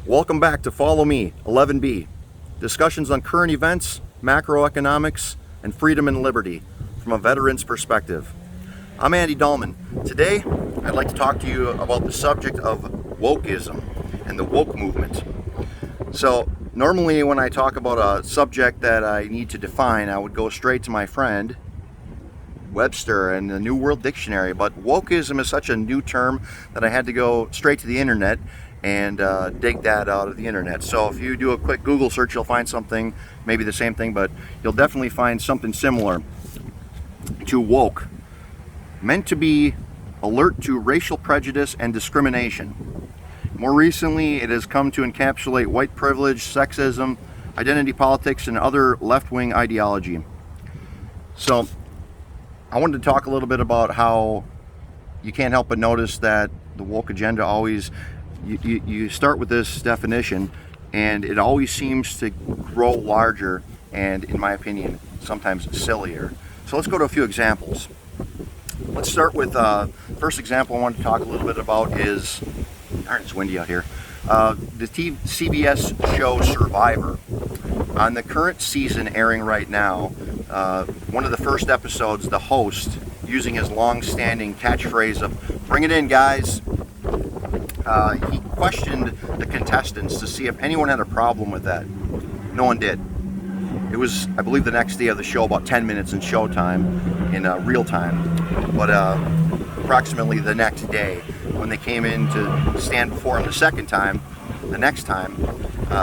Welcome back to Follow Me, 11B. Discussions on current events, macroeconomics, and freedom and liberty from a veteran's perspective. I'm Andy Dahlman. Today, I'd like to talk to you about the subject of wokeism and the woke movement. So, normally when I talk about a subject that I need to define, I would go straight to my friend Webster and the New World Dictionary, but wokeism is such a new term that I had to go straight to the internet and dig that out of the internet. So if you do a quick Google search, you'll find something, maybe the same thing, but you'll definitely find something similar to woke, meant to be alert to racial prejudice and discrimination. More recently, it has come to encapsulate white privilege, sexism, identity politics, and other left-wing ideology. So I wanted to talk a little bit about how you can't help but notice that the woke agenda always, you start with this definition and it always seems to grow larger and, in my opinion, sometimes sillier. So let's go to a few examples. Let's start with first example I wanted to talk a little bit about is, darn, it's windy out here, the CBS show Survivor. On the current season airing right now, one of the first episodes, the host, using his long-standing catchphrase of "Bring it in, guys," he questioned the contestants to see if anyone had a problem with that. No one did. It was, I believe, the next day of the show, about 10 minutes in showtime, in real time, but approximately the next day, when they came in to stand before him the next time,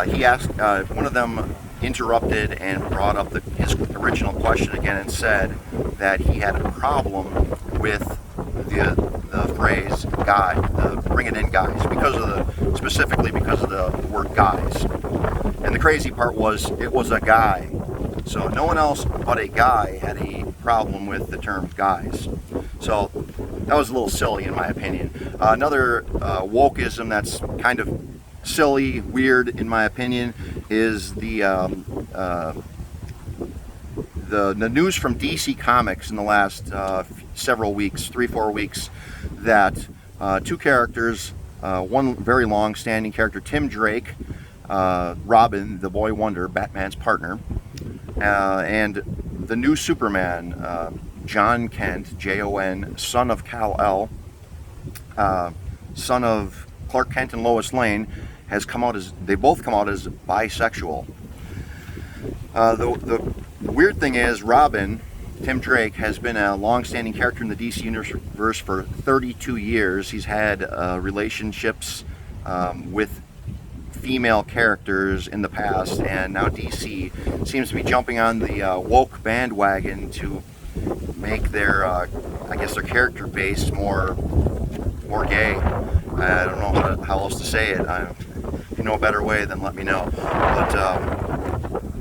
he asked, one of them interrupted and brought up his original question again and said that he had a problem with the phrase "guy," the "bring it in, guys," specifically because of the word "guys." And the crazy part was, it was a guy, so no one else but a guy had a problem with the term "guys." So that was a little silly, in my opinion. Another wokeism that's kind of silly, weird, in my opinion, is the news from DC Comics in the last several weeks, 3-4 weeks, that two characters, one very long-standing character, Tim Drake, Robin, the Boy Wonder, Batman's partner, and the new Superman, John Kent, Jon, son of Kal-El, son of Clark Kent and Lois Lane, they both come out as bisexual. The weird thing is, Robin, Tim Drake, has been a long-standing character in the DC universe for 32 years. He's had relationships with female characters in the past, and now DC seems to be jumping on the woke bandwagon to make their character base more gay. I don't know how else to say it. If you know a better way, then let me know. But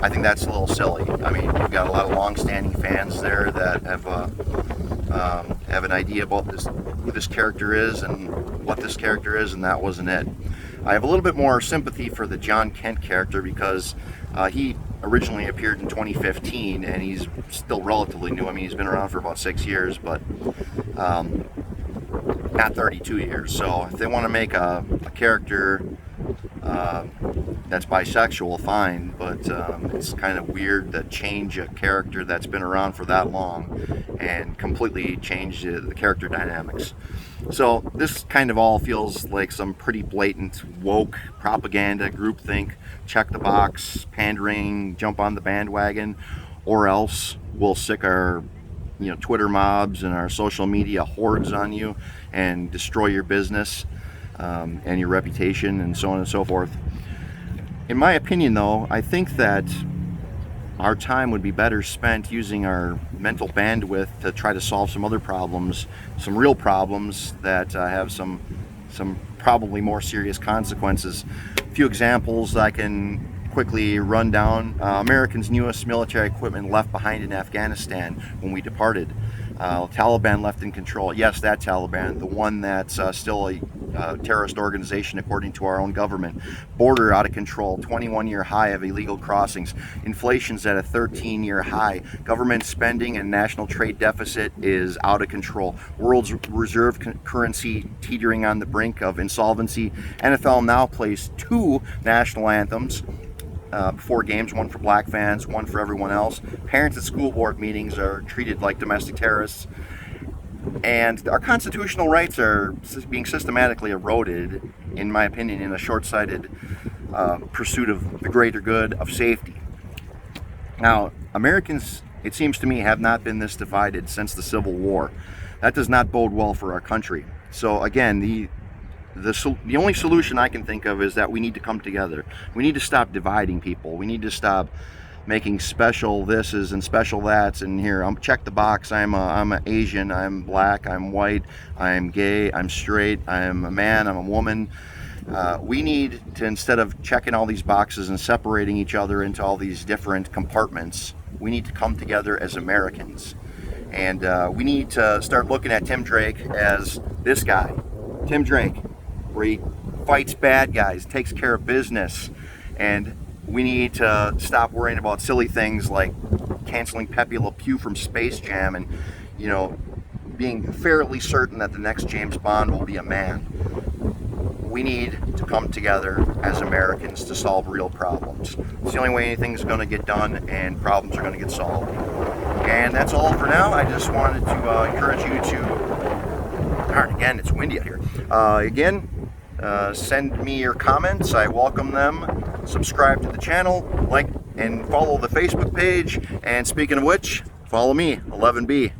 I think that's a little silly. I mean, you've got a lot of long-standing fans there that have an idea about who this character is and what this character is, and that wasn't it. I have a little bit more sympathy for the John Kent character because he originally appeared in 2015, and he's still relatively new. I mean, he's been around for about 6 years, but not 32 years. So if they want to make a character that's bisexual, fine, but it's kind of weird to change a character that's been around for that long and completely change the character dynamics. So this kind of all feels like some pretty blatant woke propaganda, groupthink, check the box, pandering, jump on the bandwagon, or else we'll sick our Twitter mobs and our social media hordes on you and destroy your business and your reputation and so on and so forth. In my opinion, though, I think that our time would be better spent using our mental bandwidth to try to solve some other problems, some real problems that have some probably more serious consequences. A few examples I can quickly run down. Americans' newest military equipment left behind in Afghanistan when we departed. Taliban left in control. Yes, that Taliban, the one that's still a terrorist organization according to our own government. Border out of control, 21-year high of illegal crossings. Inflation's at a 13-year high. Government spending and national trade deficit is out of control. World's reserve currency teetering on the brink of insolvency. NFL now plays 2 national anthems before games, one for black fans, one for everyone else. Parents at school board meetings are treated like domestic terrorists. And our constitutional rights are being systematically eroded, in my opinion, in a short-sighted pursuit of the greater good of safety. Now, Americans, it seems to me, have not been this divided since the Civil War. That does not bode well for our country. So again, the only solution I can think of is that we need to come together. We need to stop dividing people. We need to stop making special thises and special that's, and here, check the box, I'm an Asian, I'm black, I'm white, I'm gay, I'm straight, I'm a man, I'm a woman. We need to, instead of checking all these boxes and separating each other into all these different compartments, we need to come together as Americans. And we need to start looking at Tim Drake as this guy, Tim Drake, where he fights bad guys, takes care of business, and we need to stop worrying about silly things like canceling Pepe Le Pew from Space Jam and, you know, being fairly certain that the next James Bond will be a man. We need to come together as Americans to solve real problems. It's the only way anything's going to get done and problems are going to get solved. And that's all for now. I just wanted to encourage you to, again, it's windy out here. Send me your comments. I welcome them. Subscribe to the channel, like and follow the Facebook page. And speaking of which, follow me, 11B.